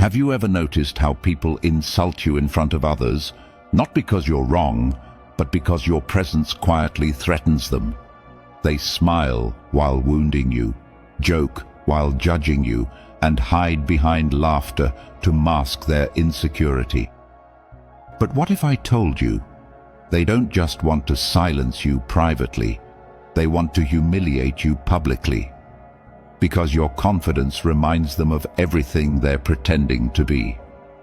Have you ever noticed how people insult you in front of others, not because you're wrong, but because your presence quietly threatens them? They smile while wounding you, joke while judging you, and hide behind laughter to mask their insecurity. But what if I told you, they don't just want to silence you privately, they want to humiliate you publicly, because your confidence reminds them of everything they're pretending to be.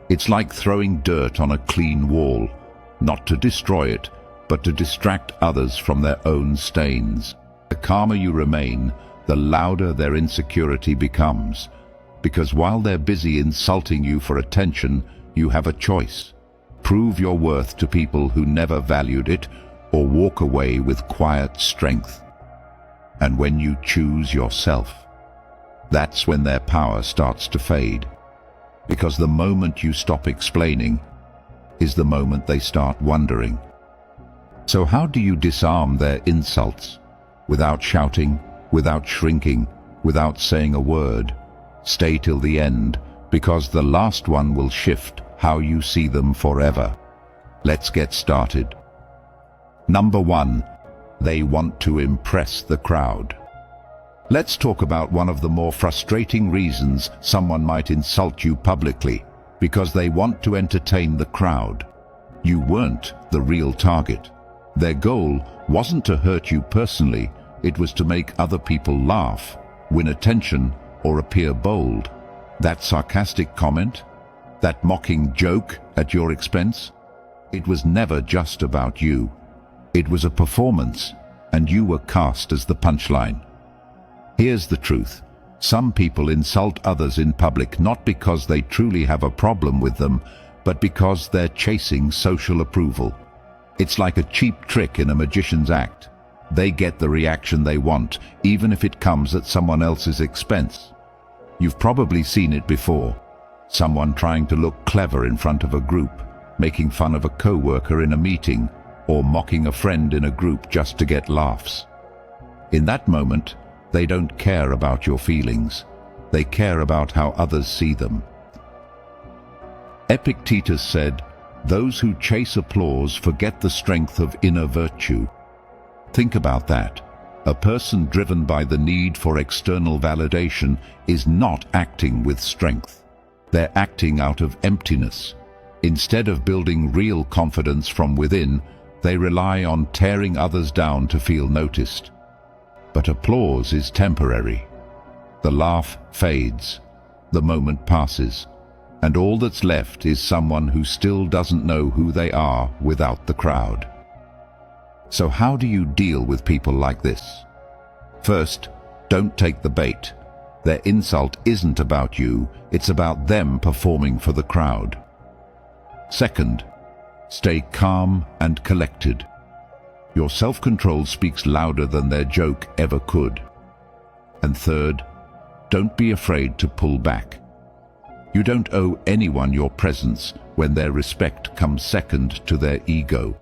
It's like throwing dirt on a clean wall, not to destroy it, but to distract others from their own stains. The calmer you remain, the louder their insecurity becomes, because while they're busy insulting you for attention, you have a choice. Prove your worth to people who never valued it, or walk away with quiet strength. And when you choose yourself, that's when their power starts to fade. Because the moment you stop explaining is the moment they start wondering. So how do you disarm their insults? Without shouting, without shrinking, without saying a word. Stay till the end, because the last one will shift how you see them forever. Let's get started. Number 1. They want to impress the crowd. Let's talk about one of the more frustrating reasons someone might insult you publicly, because they want to entertain the crowd. You weren't the real target. Their goal wasn't to hurt you personally, it was to make other people laugh, win attention, or appear bold. That sarcastic comment, that mocking joke at your expense, it was never just about you. It was a performance, and you were cast as the punchline. Here's the truth. Some people insult others in public not because they truly have a problem with them, but because they're chasing social approval. It's like a cheap trick in a magician's act. They get the reaction they want, even if it comes at someone else's expense. You've probably seen it before. Someone trying to look clever in front of a group, making fun of a co-worker in a meeting, or mocking a friend in a group just to get laughs. In that moment, they don't care about your feelings. They care about how others see them. Epictetus said, "Those who chase applause forget the strength of inner virtue." Think about that. A person driven by the need for external validation is not acting with strength. They're acting out of emptiness. Instead of building real confidence from within, they rely on tearing others down to feel noticed. But applause is temporary. The laugh fades, the moment passes, and all that's left is someone who still doesn't know who they are without the crowd. So how do you deal with people like this? First, don't take the bait. Their insult isn't about you, it's about them performing for the crowd. Second, stay calm and collected. Your self-control speaks louder than their joke ever could. And third, don't be afraid to pull back. You don't owe anyone your presence when their respect comes second to their ego.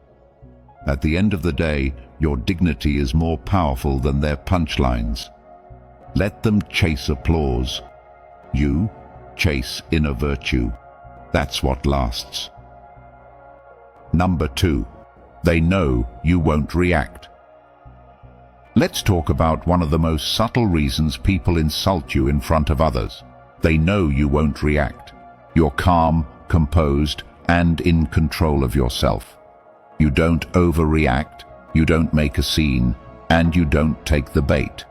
At the end of the day, your dignity is more powerful than their punchlines. Let them chase applause. You chase inner virtue. That's what lasts. Number 2. They know you won't react. Let's talk about one of the most subtle reasons people insult you in front of others. They know you won't react. You're calm, composed, and in control of yourself. You don't overreact, you don't make a scene, and you don't take the bait.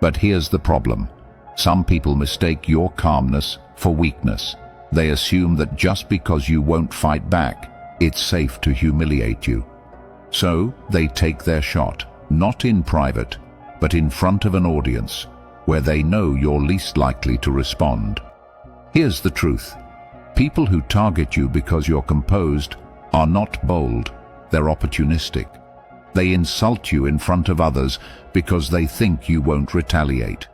But here's the problem. Some people mistake your calmness for weakness. They assume that just because you won't fight back, it's safe to humiliate you. So they take their shot, not in private, but in front of an audience, where they know you're least likely to respond. Here's the truth. People who target you because you're composed are not bold, they're opportunistic. They insult you in front of others because they think you won't retaliate.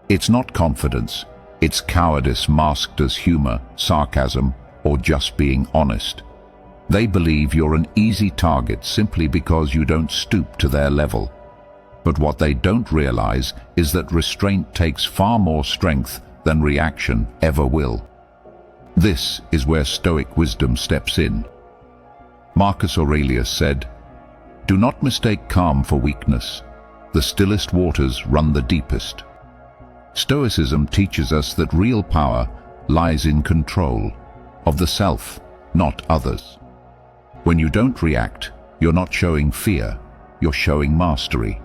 It's not confidence, it's cowardice masked as humor, sarcasm, or just being honest. They believe you're an easy target simply because you don't stoop to their level. But what they don't realize is that restraint takes far more strength than reaction ever will. This is where Stoic wisdom steps in. Marcus Aurelius said, "Do not mistake calm for weakness. The stillest waters run the deepest." Stoicism teaches us that real power lies in control of the self, not others. When you don't react, you're not showing fear, you're showing mastery.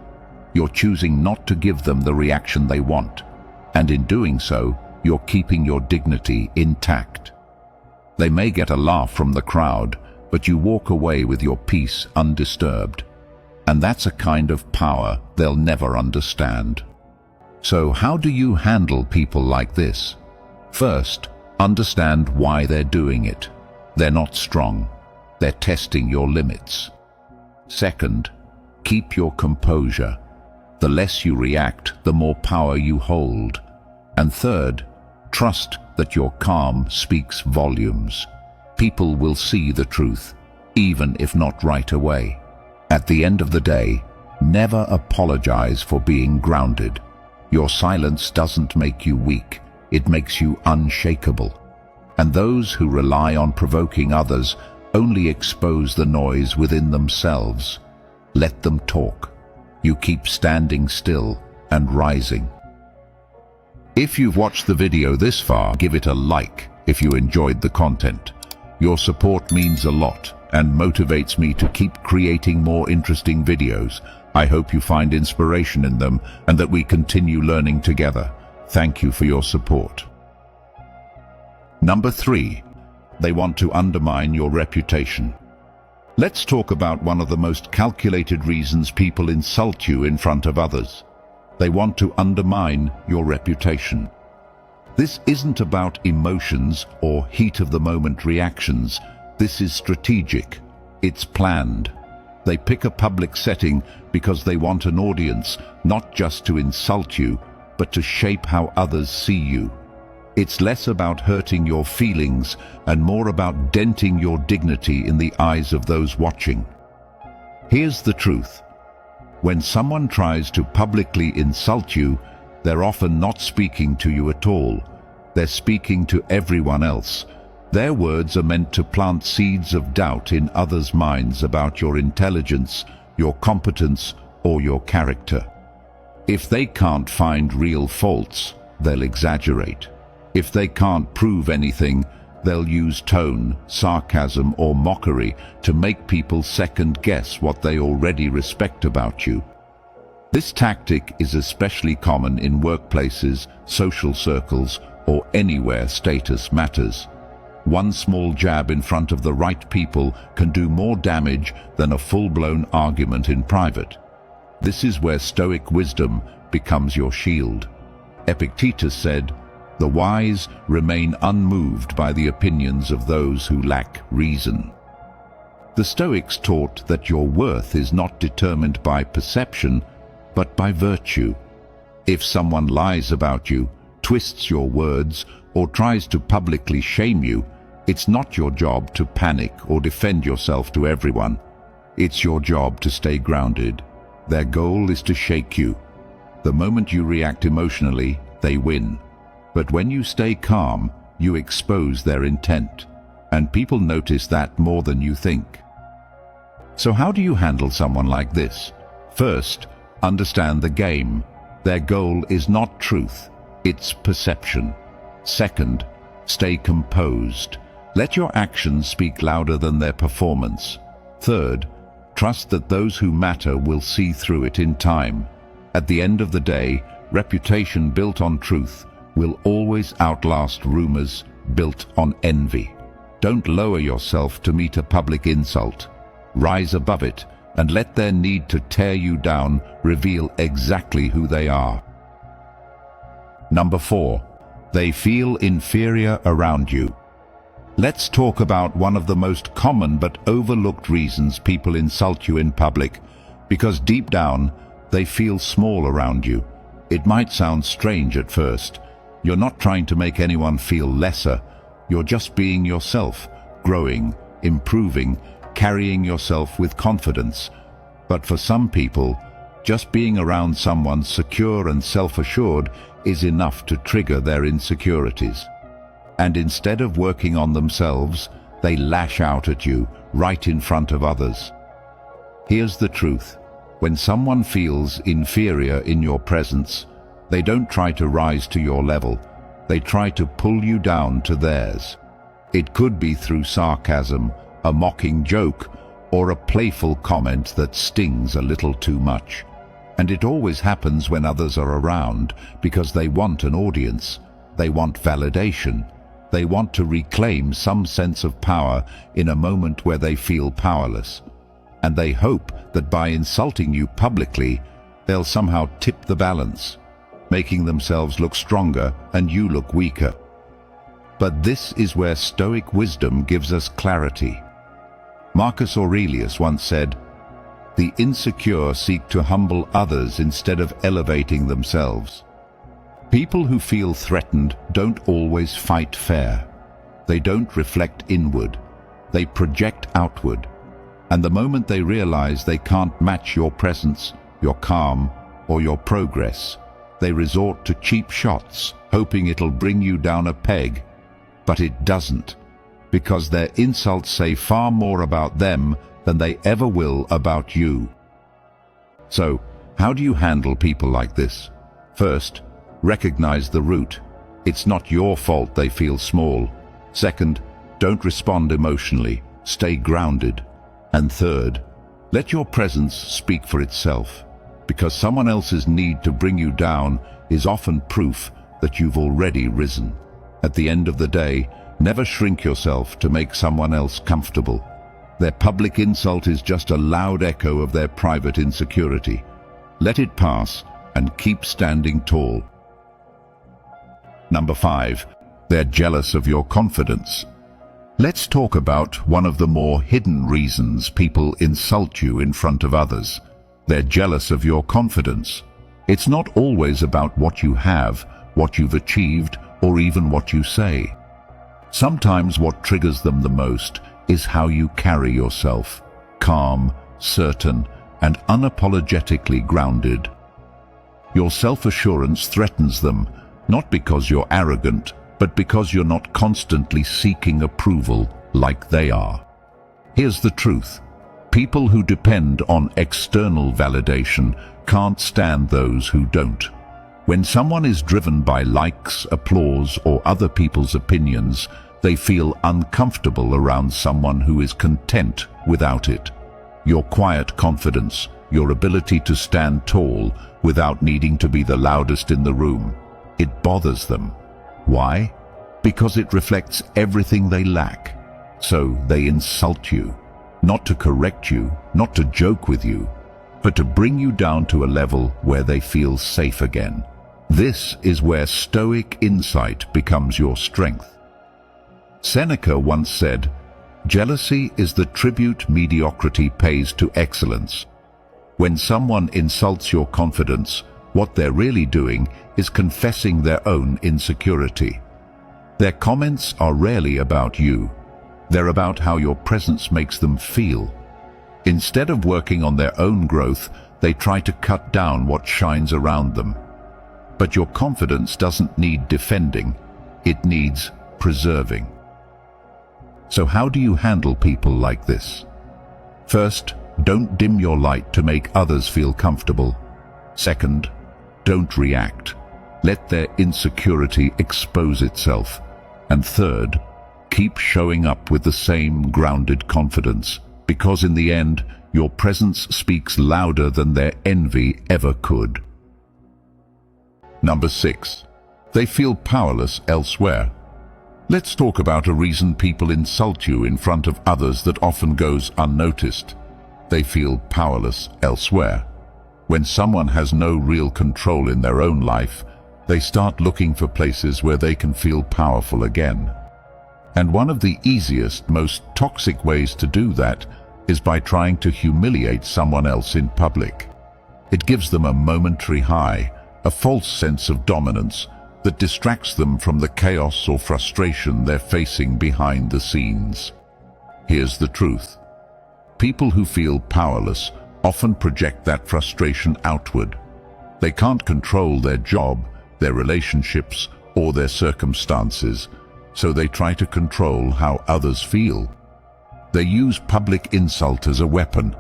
You're choosing not to give them the reaction they want, and in doing so, you're keeping your dignity intact. They may get a laugh from the crowd, but you walk away with your peace undisturbed. And that's a kind of power they'll never understand. So how do you handle people like this? First, understand why they're doing it. They're not strong. They're testing your limits. Second, keep your composure. The less you react, the more power you hold. And third, trust that your calm speaks volumes. People will see the truth, even if not right away. At the end of the day, never apologize for being grounded. Your silence doesn't make you weak, it makes you unshakable. And those who rely on provoking others only expose the noise within themselves. Let them talk. You keep standing still and rising. If you've watched the video this far, give it a like if you enjoyed the content. Your support means a lot and motivates me to keep creating more interesting videos. I hope you find inspiration in them and that we continue learning together. Thank you for your support. Number 3, they want to undermine your reputation. Let's talk about one of the most calculated reasons people insult you in front of others. They want to undermine your reputation. This isn't about emotions or heat-of-the-moment reactions. This is strategic. It's planned. They pick a public setting because they want an audience, not just to insult you, but to shape how others see you. It's less about hurting your feelings and more about denting your dignity in the eyes of those watching. Here's the truth. When someone tries to publicly insult you, they're often not speaking to you at all. They're speaking to everyone else. Their words are meant to plant seeds of doubt in others' minds about your intelligence, your competence, or your character. If they can't find real faults, they'll exaggerate. If they can't prove anything, they'll use tone, sarcasm, or mockery to make people second-guess what they already respect about you. This tactic is especially common in workplaces, social circles, or anywhere status matters. One small jab in front of the right people can do more damage than a full-blown argument in private. This is where Stoic wisdom becomes your shield. Epictetus said, "The wise remain unmoved by the opinions of those who lack reason." The Stoics taught that your worth is not determined by perception, but by virtue. If someone lies about you, twists your words, or tries to publicly shame you, it's not your job to panic or defend yourself to everyone. It's your job to stay grounded. Their goal is to shake you. The moment you react emotionally, they win. But when you stay calm, you expose their intent. And people notice that more than you think. So how do you handle someone like this? First, understand the game. Their goal is not truth, it's perception. Second, stay composed. Let your actions speak louder than their performance. Third, trust that those who matter will see through it in time. At the end of the day, reputation built on truth will always outlast rumors built on envy. Don't lower yourself to meet a public insult. Rise above it and let their need to tear you down reveal exactly who they are. Number 4, they feel inferior around you. Let's talk about one of the most common but overlooked reasons people insult you in public, because deep down, they feel small around you. It might sound strange at first. You're not trying to make anyone feel lesser. You're just being yourself, growing, improving, carrying yourself with confidence. But for some people, just being around someone secure and self-assured is enough to trigger their insecurities. And instead of working on themselves, they lash out at you right in front of others. Here's the truth. When someone feels inferior in your presence, they don't try to rise to your level. They try to pull you down to theirs. It could be through sarcasm, a mocking joke, or a playful comment that stings a little too much. And it always happens when others are around, because they want an audience. They want validation. They want to reclaim some sense of power in a moment where they feel powerless. And they hope that by insulting you publicly, they'll somehow tip the balance, making themselves look stronger and you look weaker. But this is where Stoic wisdom gives us clarity. Marcus Aurelius once said, "The insecure seek to humble others instead of elevating themselves." People who feel threatened don't always fight fair. They don't reflect inward. They project outward. And the moment they realize they can't match your presence, your calm, or your progress, they resort to cheap shots, hoping it'll bring you down a peg. But it doesn't, because their insults say far more about them than they ever will about you. So, how do you handle people like this? First, recognize the root. It's not your fault they feel small. Second, don't respond emotionally. Stay grounded. And third, let your presence speak for itself, because someone else's need to bring you down is often proof that you've already risen. At the end of the day, never shrink yourself to make someone else comfortable. Their public insult is just a loud echo of their private insecurity. Let it pass and keep standing tall. Number 5, they're jealous of your confidence. Let's talk about one of the more hidden reasons people insult you in front of others. They're jealous of your confidence. It's not always about what you have, what you've achieved, or even what you say. Sometimes what triggers them the most is how you carry yourself, calm, certain, and unapologetically grounded. Your self-assurance threatens them, not because you're arrogant, but because you're not constantly seeking approval like they are. Here's the truth. People who depend on external validation can't stand those who don't. When someone is driven by likes, applause, or other people's opinions, they feel uncomfortable around someone who is content without it. Your quiet confidence, your ability to stand tall without needing to be the loudest in the room, it bothers them. Why? Because it reflects everything they lack. So they insult you, not to correct you, not to joke with you, but to bring you down to a level where they feel safe again. This is where Stoic insight becomes your strength. Seneca once said, "Jealousy is the tribute mediocrity pays to excellence." When someone insults your confidence, what they're really doing is confessing their own insecurity. Their comments are rarely about you. They're about how your presence makes them feel. Instead of working on their own growth, they try to cut down what shines around them. But your confidence doesn't need defending. It needs preserving. So how do you handle people like this? First, don't dim your light to make others feel comfortable. Second, don't react. Let their insecurity expose itself. And third, keep showing up with the same grounded confidence, because in the end, your presence speaks louder than their envy ever could. Number 6, they feel powerless elsewhere. Let's talk about a reason people insult you in front of others that often goes unnoticed. They feel powerless elsewhere. When someone has no real control in their own life, they start looking for places where they can feel powerful again. And one of the easiest, most toxic ways to do that is by trying to humiliate someone else in public. It gives them a momentary high, a false sense of dominance that distracts them from the chaos or frustration they're facing behind the scenes. Here's the truth. People who feel powerless often project that frustration outward. They can't control their job, their relationships, or their circumstances, so they try to control how others feel. They use public insult as a weapon,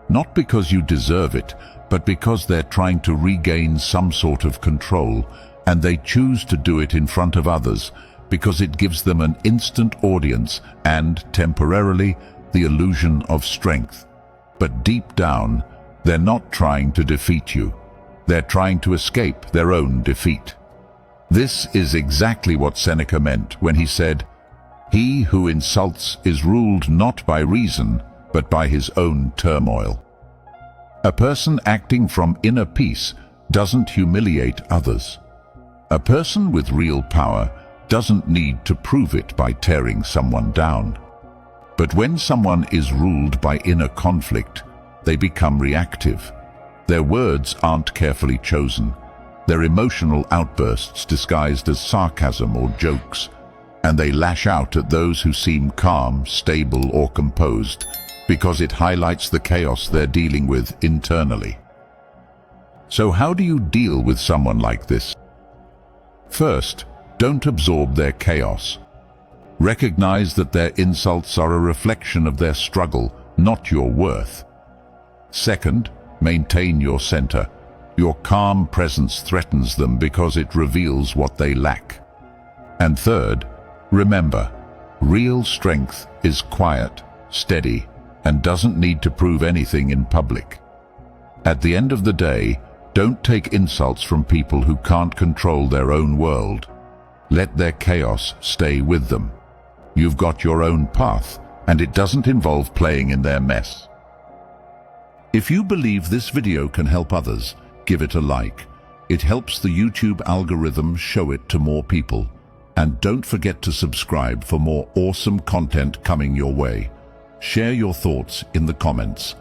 not because you deserve it, but because they're trying to regain some sort of control, and they choose to do it in front of others because it gives them an instant audience and, temporarily, the illusion of strength. But deep down, they're not trying to defeat you. They're trying to escape their own defeat. This is exactly what Seneca meant when he said, "He who insults is ruled not by reason, but by his own turmoil." A person acting from inner peace doesn't humiliate others. A person with real power doesn't need to prove it by tearing someone down. But when someone is ruled by inner conflict, they become reactive. Their words aren't carefully chosen. They're emotional outbursts disguised as sarcasm or jokes, and they lash out at those who seem calm, stable, or composed, because it highlights the chaos they're dealing with internally. So how do you deal with someone like this? First, don't absorb their chaos. Recognize that their insults are a reflection of their struggle, not your worth. Second, maintain your center. Your calm presence threatens them because it reveals what they lack. And third, remember, real strength is quiet, steady, and doesn't need to prove anything in public. At the end of the day, don't take insults from people who can't control their own world. Let their chaos stay with them. You've got your own path, and it doesn't involve playing in their mess. If you believe this video can help others, give it a like. It helps the YouTube algorithm show it to more people. And don't forget to subscribe for more awesome content coming your way. Share your thoughts in the comments.